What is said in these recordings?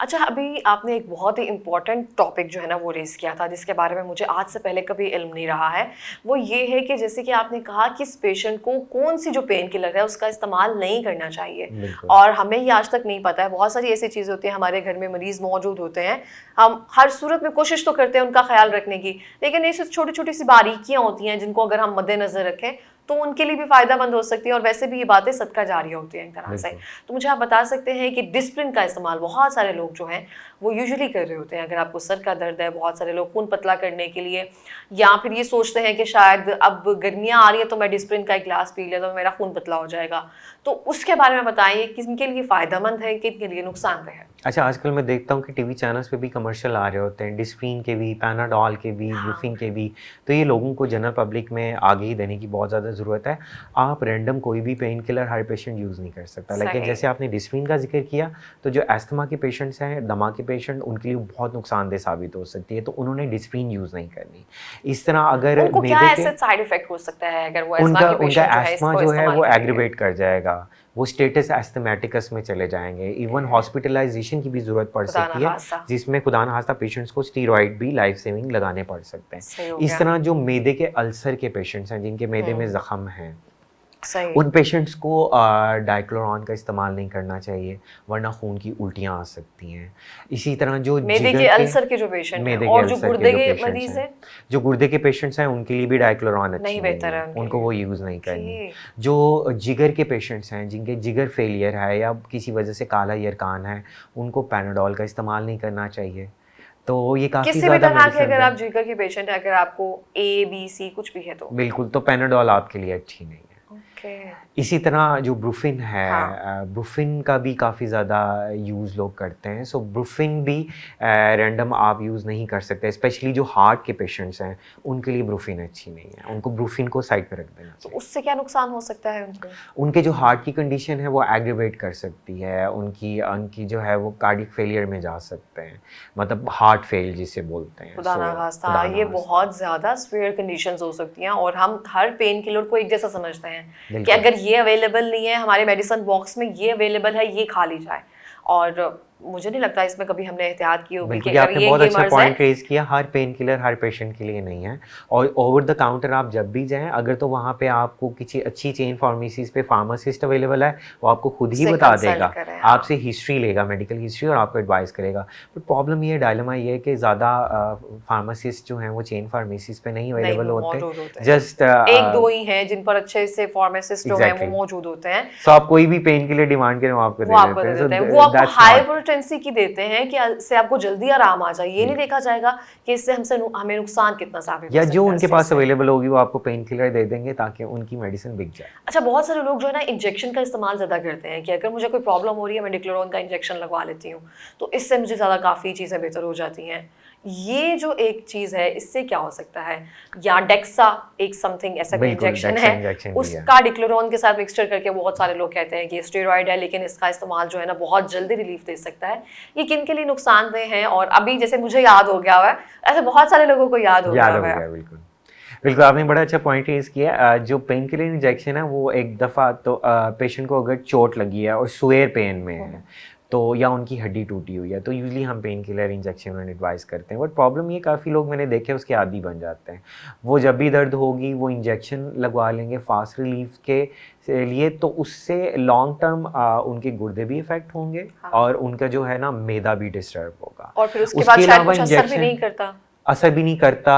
अच्छा, अभी आपने एक बहुत ही इम्पोर्टेंट टॉपिक जो है ना वो रेज़ किया था, जिसके बारे में मुझे आज से पहले कभी इल्म नहीं रहा है। वो ये है कि जैसे कि आपने कहा कि इस पेशेंट को कौन-सी जो पेन किलर है उसका इस्तेमाल नहीं करना चाहिए, बिल्कुल। और हमें ये आज तक नहीं पता है। बहुत सारी ऐसी चीज़ें होती हैं, हमारे घर में मरीज़ मौजूद होते हैं, हम हर सूरत में कोशिश तो करते हैं उनका ख़्याल रखने की, लेकिन ऐसी छोटी-छोटी सी बारीकियाँ होती हैं जिनको अगर हम मद्देनज़र रखें, तो उनके लिए भी फ़ायदेमंद हो सकती है, और वैसे भी ये बातें सदका जारिया होती हैं एक तरह से। बिल्कुल। तो मुझे आप बता सकते हैं कि डिस्प्रिन का इस्तेमाल बहुत सारे लोग जो हैं वो यूजुअली कर रहे होते हैं। अगर आपको सर का दर्द है, बहुत सारे लोग खून पतला करने के लिए, या फिर ये सोचते हैं कि शायद अब गर्मियाँ आ रही हैं तो मैं डिस्प्रिन का एक ग्लास पी लेता हूँ, मेरा खून पतला हो जाएगा। तो उसके बारे में बताइए, किनके लिए फ़ायदेमंद है, किनके लिए नुकसानदेह है? अच्छा, आजकल मैं देखता हूँ कि टीवी चैनल्स पे भी कमर्शियल आ रहे होते हैं, डिस्प्रिन के भी, पैनाडॉल के भी, हाँ, ब्रूफिन के भी। तो ये लोगों को जनरल पब्लिक में आगे ही देने की बहुत ज़्यादा ज़रूरत है। आप रैंडम कोई भी पेन किलर हर पेशेंट यूज़ नहीं कर सकता। लेकिन सही। जैसे आपने डिस्प्रिन का ज़िक्र किया, तो जो अस्थमा के पेशेंट्स हैं, दमा के पेशेंट, उनके लिए बहुत नुकसानदेह साबित हो सकती है, तो उन्होंने डिस्प्रिन यूज़ नहीं करनी। इस तरह अगर उनको क्या मैदे के ऐसे साइड इफ़ेक्ट हो सकता है अगर वो अस्थमा उनका के उनका पेशेंट जो है एस्थमा इसको जो है इस्तेमाल वो करेंगे? एग्रीवेट कर जाएगा, वो स्टेटस एस्थमेटिकस में चले जाएँगे, इवन ओके, हॉस्पिटलाइज़ेशन की भी ज़रूरत पड़ खुदा ना सकती है, खास्ता, जिसमें खुदा न खास्ता पेशेंट्स को स्टेरॉइड भी लाइफ सेविंग लगाने पड़ सकते हैं। सही हो इस गया। तरह जो मैदे के अल्सर के पेशेंट्स हैं, जिनके मैदे में हुँ, ज़ख्म हैं, सही। उन पेशेंट्स को डाइक्लोरॉन का इस्तेमाल नहीं करना चाहिए, वरना खून की उल्टियाँ आ सकती हैं। इसी तरह जो मैदे के जिगर के अल्सर के जो पेशेंट हैं मैदे के और जो अल्सर के गुर्दे जो के पेशेंट्स मरीज़ हैं, हैं, जो गुर्दे के पेशेंट्स हैं, उनके लिए भी डाइक्लोरॉन नहीं अच्छी नहीं बेहतर है, है उनके उनको लिए। वो यूज़ नहीं करनी। ओके, जो जिगर के पेशेंट्स हैं, जिनके जिगर फेलियर है या किसी वजह से काला यरकान है, उनको पैनाडोल का इस्तेमाल नहीं करना चाहिए। तो ये काफ़ी किसी भी ज़्यादा तरह के मेडिसिन्स अगर आप हैं। जिगर के पेशेंट हैं, अगर आपको ए, बी, सी कुछ भी है तो? बिल्कुल, तो पैनाडोल आपके लिए अच्छी नहीं है। ओके, इसी तरह जो ब्रूफिन हाँ, है, ब्रूफिन का भी काफ़ी ज़्यादा यूज़ लोग करते हैं। सो ब्रूफिन भी रैंडम आप यूज़ नहीं कर सकते, स्पेशली जो हार्ट के पेशेंट्स हैं, उनके लिए ब्रूफिन अच्छी नहीं है। उनको ब्रूफिन को साइड पे रख देना तो चाहिए। उससे क्या नुकसान हो सकता है उनको? उनके जो हार्ट की कंडीशन है वो एग्रीवेट कर सकती है, उनकी उनकी जो है वो कार्डियक फेलियर में जा सकते हैं, मतलब हार्ट फेल जिसे बोलते हैं। खुदा सो ना खास्ता, खुदा ना ये खास्ता। बहुत ज़्यादा सीवियर कंडीशंस हो सकती हैं, और हम हर पेन किलर को एक जैसा समझते हैं कि बिल्कुल। अगर ये अवेलेबल नहीं है हमारे मेडिसिन बॉक्स में, ये अवेलेबल है, ये खा ली जाए। और मुझे नहीं लगता इसमें कभी हमने एहतियात की होगी कि बिल्कुल, ये अगर आपने बहुत ये अच्छा मर्ज़ है। पॉइंट रेज़ किया, हर पेन किलर हर पेशेंट के लिए नहीं है। और ओवर द काउंटर आप जब भी जाएँ, अगर तो वहाँ पे आपको किसी अच्छी चेन फार्मेसीज़ पे फार्मासिस्ट अवेलेबल है, वो आपको खुद ही उससे बता कंसल्ट देगा, करें, हाँ। आपसे हिस्ट्री लेगा, मेडिकल हिस्ट्री, और आपको एडवाइस करेगा। बट प्रॉब्लम ये है, डायलेमा ये है कि ज़्यादा फार्मासिस्ट जो हैं वो चेन फार्मेसीज़ पे नहीं नहीं अवेलेबल होते। मौजूद होते हैं। जस्ट 1-2 ही हैं जिन पर अच्छे से फार्मासिस्ट जो हैं वो एग्ज़ैक्टली। मौजूद होते हैं। सो आप कोई भी पेन किलर डिमांड करें, वो आपको वो दे आपको देते दे हैं। सो देते हैं। वो आपको दैट्स नॉट हाइपरटेंसी की देते हैं कि इससे आपको जल्दी आराम आ जाए। ये नहीं बिल्कुल। देखा जाएगा कि इससे हमें नुकसान कितना साबित हो या जो सकता है उनके उस चीज़ पास से। अवेलेबल होगी, वो आपको पेन किलर दे देंगे ताकि उनकी मेडिसिन बिक जाए। अच्छा, बहुत सारे लोग जो है ना इंजेक्शन का इस्तेमाल ज़्यादा करते हैं कि अगर मुझे कोई प्रॉब्लम हो रही है मैं डिक्लोरॉन का इंजेक्शन लगवा लेती हूँ, तो इससे मुझे ज़्यादा काफ़ी चीज़ें बेहतर हो जाती हैं। ये जो एक चीज़ है, इससे क्या हो सकता है? या डेक्सा एक समथिंग ऐसा कोई बिल्कुल, इंजेक्शन डेक्सा है, इंजेक्शन भी है। उसका डिक्लोरॉन के साथ मिक्सचर करके बहुत सारे लोग कहते हैं कि ये स्टेरॉइड है, लेकिन इसका इस्तेमाल जो है ना बहुत जल्दी रिलीफ दे सकता है। ये किन-के लिए नुकसानदेह हैं? और अभी जैसे मुझे याद हो गया हुआ है, ऐसे बहुत सारे लोगों को याद हो गया याद हुआ हो है। गया, बिल्कुल। बिल्कुल, आपने बड़ा अच्छा पॉइंट रेज़ किया। जो पेन किलर इंजेक्शन है, वो एक दफ़ा तो पेशेंट को अगर चोट लगी है और सुएर पेन में हुँ, है, तो या उनकी हड्डी टूटी हुई है, तो यूजुअली हम पेन किलर इंजेक्शन एडवाइस करते हैं। बट प्रॉब्लम ये, काफ़ी लोग मैंने देखे हैं उसके आदी बन जाते हैं। वो जब भी दर्द होगी, वो इंजेक्शन लगवा लेंगे फास्ट रिलीफ के लिए, तो उससे लॉन्ग टर्म उनके गुर्दे भी इफ़ेक्ट होंगे, हाँ। और उनका जो है ना मैदा भी डिस्टर्ब होगा। और फिर उसके बाद उसके शायद अलावा कुछ असर भी इंजेक्शन नहीं करता। असर भी नहीं करता,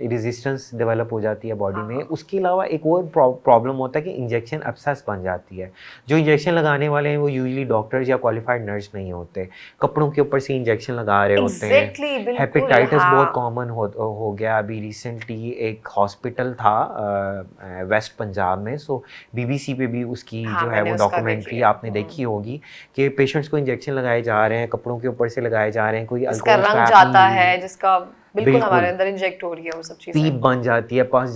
रेजिस्टेंस डेवलप हो जाती है बॉडी में। हाँ, उसके अलावा एक और प्रॉब्लम होता है कि इंजेक्शन एब्सेस बन जाती है। जो इंजेक्शन लगाने वाले हैं वो यूजुअली डॉक्टर्स या क्वालिफाइड नर्स नहीं होते, कपड़ों के ऊपर से इंजेक्शन लगा रहे होते हैं। एग्ज़ैक्टली बिल्कुल, हेपेटाइटिस बहुत हाँ। कॉमन हो गया। अभी रिसेंटली एक हॉस्पिटल था वेस्ट पंजाब में, सो बीबीसी पे भी उसकी हाँ, जो है मैंने वो उसका देखी डॉक्यूमेंट्री है। आपने देखी होगी, कि पेशेंट्स को इंजेक्शन लगाए जा रहे हैं, कपड़ों के ऊपर से लगाए जा रहे हैं, कोई जिसका अल्कोहल रंग स्ट्रैप नहीं जाता यूज़। है, जिसका बिल्कुल बिल्कुल हमारे अंदर इंजेक्ट हो रही है वो सब चीजें। पीप बन जाती है, पस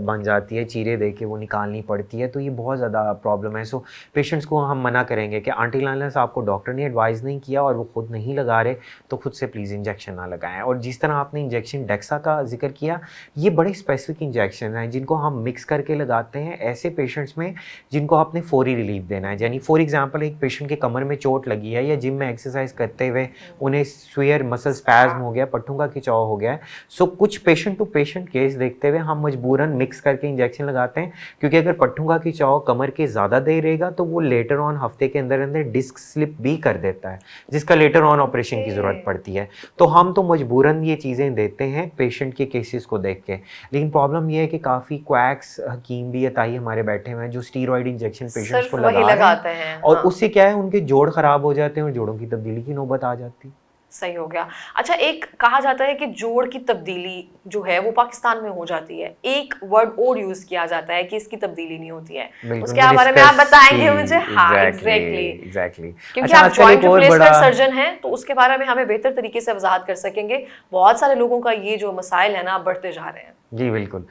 बन जाती है, चीरे दे के वो निकालनी पड़ती है, तो ये बहुत ज़्यादा प्रॉब्लम है। सो पेशेंट्स को हम मना करेंगे कि आंटी लाइनर्स आपको डॉक्टर ने एडवाइस नहीं किया और वो खुद नहीं लगा रहे तो खुद से प्लीज़ इंजेक्शन ना लगाएं। और जिस तरह आपने इंजेक्शन डेक्सा का जिक्र किया, ये बड़े स्पेसिफिक इंजेक्शन हैं जिनको हम मिक्स करके लगाते हैं ऐसे पेशेंट्स में जिनको आपने फौरी रिलीफ देना है। यानी फॉर एग्जाम्पल एक पेशेंट के कमर में चोट लगी है या जिम में एक्सरसाइज करते हुए उन्हें स्वेयर मसल स्पैज्म हो गया, पट्टों का खिंचाव हो गया है, सो कुछ पेशेंट टू पेशेंट केस देखते हुए हम मजबूरन मिक्स करके इंजेक्शन लगाते हैं, क्योंकि अगर पट्टों का खिंचाव कमर के ज़्यादा देर रहेगा तो वो लेटर ऑन हफ्ते के अंदर अंदर डिस्क स्लिप भी कर देता है, जिसका लेटर ऑन ऑपरेशन की ज़रूरत पड़ती है। तो हम तो मजबूरन ये चीज़ें देते हैं पेशेंट के केसेस को देख के। लेकिन प्रॉब्लम ये है कि काफ़ी क्वैक्स हकीम भी अताई हमारे बैठे हुए हैं जो स्टीरॉयड इंजेक्शन पेशेंट्स को वही लगा लगाते रहे हैं, हैं, और हाँ। उससे क्या है उनके जोड़ ख़राब हो जाते हैं और जोड़ों की तब्दीली की नौबत आ जाती है। सही हो गया। अच्छा, एक कहा जाता है कि जोड़ की तब्दीली जो है वो पाकिस्तान में हो जाती है, एक वर्ड और यूज किया जाता है कि इसकी तब्दीली नहीं होती है, बिल्कुल, उसके बारे में आप मेनिस्कस बताएंगे की मुझे? हाँ, एग्जैक्टली एग्जैक्टली। एग्जैक्टली। क्योंकि अच्छा, आप आजकल जॉइंट एक और रिप्लेसमेंट बड़ा सर्जन हैं तो उसके बारे में हमें बेहतर तरीके से वजाहत कर सकेंगे। बहुत सारे लोगों का ये जो मसाइल है ना बढ़ते जा रहे हैं। जी बिल्कुल।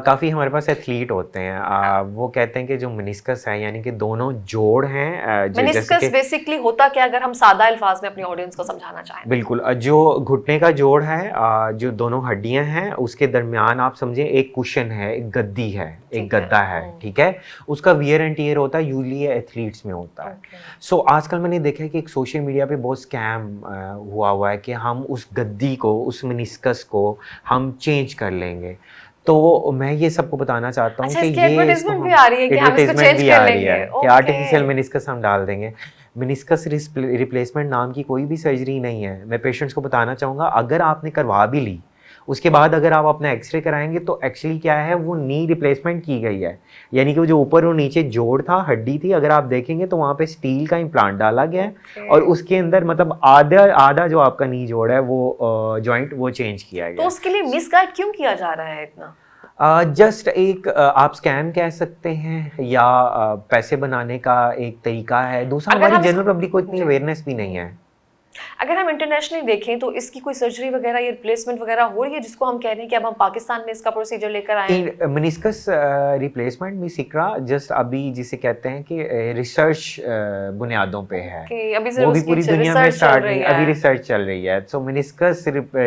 काफ़ी हमारे पास एथलीट होते हैं, वो कहते हैं कि जो मेनिस्कस है यानी कि दोनों जोड़ हैं, जैसे मेनिस्कस कि बेसिकली होता क्या, अगर हम सादा अल्फाज में अपनी ऑडियंस को समझाना चाहें? बिल्कुल, जो घुटने का जोड़ है, जो दोनों हड्डियां हैं उसके दरमियान आप समझे एक कुशन है, एक गद्दी है, एक ठीक है। गद्दा है, ठीक है। उसका वियर एंड टियर होता है, यूजली एथलीट्स में होता है। ओके। सो आजकल मैंने देखा है कि एक सोशल मीडिया पे बहुत स्कैम हुआ है कि हम उस गद्दी को, उस मेनिस्कस को हम चेंज कर लेंगे। तो मैं ये सबको बताना चाहता हूँ अच्छा, कि इसकी ये इसको एडवर्टाइजमेंट भी हम आ रही है कि हम इसको एडवर्टाइजमेंट चेंज भी कर आ रही लेंगे। है कि ओके। आर्टिफिशियल मेनिस्कस हम डाल देंगे। मेनिस्कस रिप्लेसमेंट नाम की कोई भी सर्जरी नहीं है। मैं पेशेंट्स को बताना चाहूँगा, अगर आपने करवा भी ली उसके बाद अगर आप अपना एक्सरे कराएंगे तो एक्चुअली क्या है, वो नी रिप्लेसमेंट की गई है, यानी कि वो जो ऊपर और नीचे जोड़ था, हड्डी थी, अगर आप देखेंगे तो वहाँ पे स्टील का इम्प्लांट डाला गया है और उसके अंदर मतलब आधा आधा जो आपका नी जोड़ है वो जॉइंट वो चेंज किया तो गया है। उसके लिए मिसगाइड क्यों किया जा रहा है इतना? जस्ट एक आप स्कैम कह सकते हैं या पैसे बनाने का एक तरीका है। दूसरा, अगर हमारी हम जनरल पब्लिक को इतनी जी। अवेयरनेस भी नहीं है। अगर हम इंटरनेशनली देखें तो इसकी कोई सर्जरी वगैरह या रिप्लेसमेंट वगैरह हो रही है जिसको हम कह रहे हैं कि अब हम पाकिस्तान में इसका प्रोसीजर लेकर आए हैं? मेनिस्कस रिप्लेसमेंट में सिकरा जस्ट अभी जिसे कहते हैं कि रिसर्च बुनियादों पे है, कि अभी वो सिर्फ भी उसकी पूरी दुनिया में रिसर्च चल स्टार्ट रही नहीं, अभी है। रिसर्च चल रही है। सो मेनिस्कस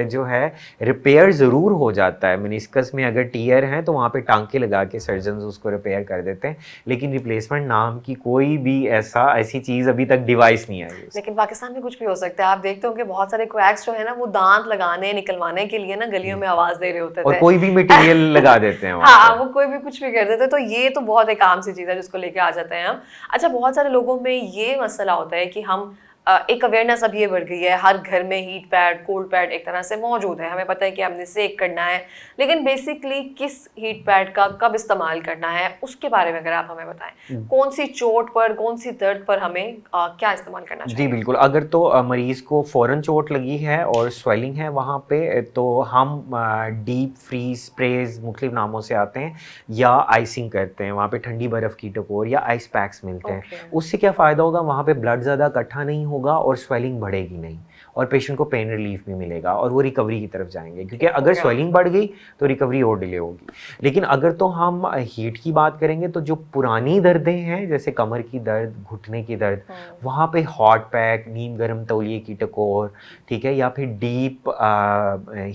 जो है रिपेयर ज़रूर हो जाता है। मेनिस्कस में अगर टीयर हैं तो वहाँ पे टांके लगा के सर्जन उसको रिपेयर कर देते हैं, लेकिन रिप्लेसमेंट नाम की कोई भी ऐसी चीज़ अभी तक डिवाइस नहीं आई है। लेकिन पाकिस्तान में कुछ भी हो सकता है। आप देखते होंगे बहुत सारे क्रैक्स जो है ना वो दांत लगाने निकलवाने के लिए ना गलियों में आवाज दे रहे होते और थे। कोई भी मटेरियल लगा देते हैं वहाँ हाँ, पे। वो कोई भी कुछ भी कर देते, तो ये तो बहुत एक आम सी चीज़ है जिसको लेके आ जाते हैं हम। अच्छा, बहुत सारे लोगों में ये मसला होता है कि हम एक अवेयरनेस अब ये बढ़ गई है, हर घर में हीट पैड, कोल्ड पैड एक तरह से मौजूद है, हमें पता है कि हमने सेक करना है, लेकिन बेसिकली किस हीट पैड का कब इस्तेमाल करना है उसके बारे में अगर आप हमें बताएं, कौन सी चोट पर, कौन सी दर्द पर हमें क्या इस्तेमाल करना जी चाहिए? बिल्कुल, अगर तो मरीज़ को फ़ौरन चोट लगी है और स्वेलिंग है वहाँ पे, तो हम डीप फ्रीज स्प्रेज मुख्तलिफ नामों से आते हैं या आइसिंग करते हैं, वहाँ पे ठंडी बर्फ़ की टकोर या आइस पैक्स मिलते हैं। ओके। उससे क्या फ़ायदा होगा, वहाँ पे ब्लड ज़्यादा इकट्ठा नहीं होगा और स्वेलिंग बढ़ेगी नहीं, और पेशेंट को पेन रिलीफ भी मिलेगा और वो रिकवरी की तरफ जाएंगे, क्योंकि ठीक हो अगर गया। स्वेलिंग बढ़ गई तो रिकवरी और डिले होगी। लेकिन अगर तो हम हीट की बात करेंगे तो जो पुरानी दर्दें हैं जैसे कमर की दर्द, घुटने की दर्द, वहाँ पे हॉट पैक, नीम गर्म तौलिए की टकोर, ठीक है, या फिर डीप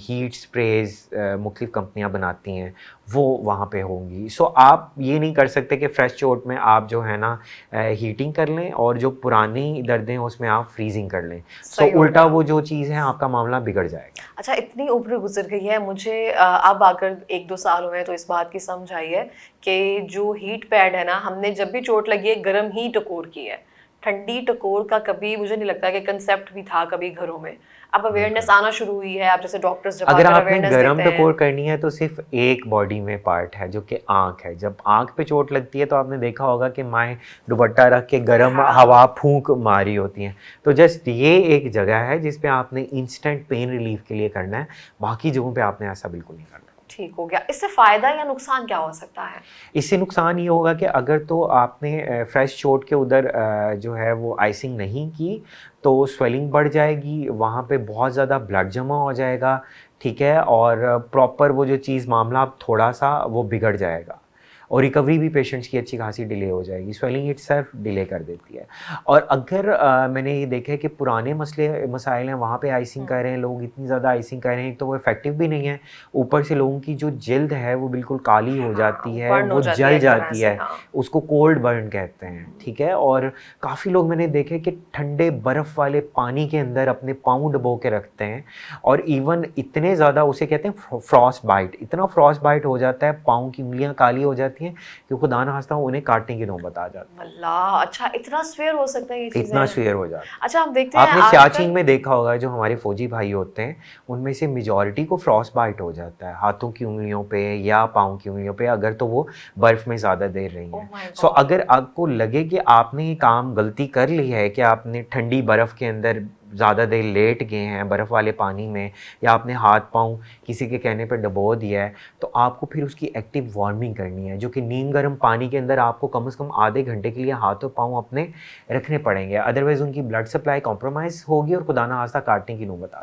हीट स्प्रेज मुख्तलिफ कंपनियाँ बनाती हैं, वो वहाँ पे होंगी। सो आप ये नहीं कर सकते कि फ्रेश चोट में आप जो है ना हीटिंग कर लें और जो पुरानी दर्दें हैं उसमें आप फ्रीजिंग कर लें। सो सही उल्टा होगा। वो जो चीज़ है आपका मामला बिगड़ जाएगा। अच्छा, इतनी उम्र गुजर गई है, मुझे अब आकर 1-2 साल हुए हैं तो इस बात की समझ आई है कि जो हीट पैड है ना, हमने जब भी चोट लगी है गर्म ही टकोर की है। ठंडी टकोर का कभी मुझे नहीं लगता कि कंसेप्ट भी था कभी घरों में। अब अवेयरनेस आना शुरू हुई है, आप जैसे डॉक्टर्स जब अगर आकर आपने अवेयरनेस गरम देते हैं। टकोर करनी है तो सिर्फ एक बॉडी में पार्ट है जो कि आँख है। जब आँख पे चोट लगती है तो आपने देखा होगा कि माएँ दुपट्टा रख के गरम हाँ। हवा फूंक मारी होती हैं। तो जस्ट ये एक जगह है जिस पे आपने इंस्टेंट पेन रिलीफ के लिए करना है, बाकी जगहों पे आपने ऐसा बिल्कुल नहीं करना। ठीक हो गया। इससे फायदा या नुकसान क्या हो सकता है? इससे नुकसान ये होगा कि अगर तो आपने फ्रेश चोट के उधर जो है वो आइसिंग नहीं की तो स्वेलिंग बढ़ जाएगी, वहाँ पे बहुत ज़्यादा ब्लड जमा हो जाएगा, ठीक है, और प्रॉपर वो जो चीज़ मामला अब थोड़ा सा वो बिगड़ जाएगा और रिकवरी भी पेशेंट्स की अच्छी खासी डिले हो जाएगी। स्वेलिंग इटसेल्फ डिले कर देती है। और अगर मैंने ये देखा है कि पुराने मसाइल हैं, वहाँ पे आइसिंग कर रहे हैं लोग, इतनी ज़्यादा आइसिंग कर रहे हैं, तो वो इफ़ेक्टिव भी नहीं है। ऊपर से लोगों की जो जिल्द है वो बिल्कुल काली हो जाती है, बर्न हो वो जाती है जल एक तरह जाती से, है, हाँ। उसको कोल्ड बर्न कहते हैं, ठीक है। और काफ़ी लोग मैंने देखे कि ठंडे बर्फ़ वाले पानी के अंदर अपने पाँव डुबो के रखते हैं, और इवन इतने ज़्यादा, उसे कहते हैं फ्रॉस्ट बाइट, इतना फ्रॉस्ट बाइट हो जाता है, पाँव की उंगलियाँ काली हो जाती हैं कि खुदा ना खास्ता उन्हें काटने की नौबत आ जाती अल्लाह, अच्छा इतना स्वेयर हो सकता है ये है, इतना चीज़ें? शेयर हो जाता है। अच्छा हम देखते हैं आपने सियाचिन आजकल। में देखा होगा, जो हमारे फौजी भाई होते हैं उनमें से मेजॉरिटी को फ्रॉस्ट बाइट हो जाता है हाथों की उंगलियों पे या पाँव की उंगलियों पे, अगर तो वो बर्फ़ में ज़्यादा देर रही ओह हैं। My so God! अगर आपको लगे कि आपने ये काम गलती कर ली है कि आपने ठंडी बर्फ़ के अंदर ज़्यादा देर लेट गए हैं बर्फ़ वाले पानी में, या आपने हाथ पाँव किसी के कहने पे डुबो दिया है, तो आपको फिर उसकी एक्टिव वार्मिंग करनी है, जो कि नीम गर्म पानी के अंदर आपको कम से कम आधे घंटे के लिए हाथ और पाँव अपने रखने पड़ेंगे, अदरवाइज़ उनकी ब्लड सप्लाई कॉम्प्रोमाइज़ होगी और खुदा ना खास्ता काटने की नौबत आ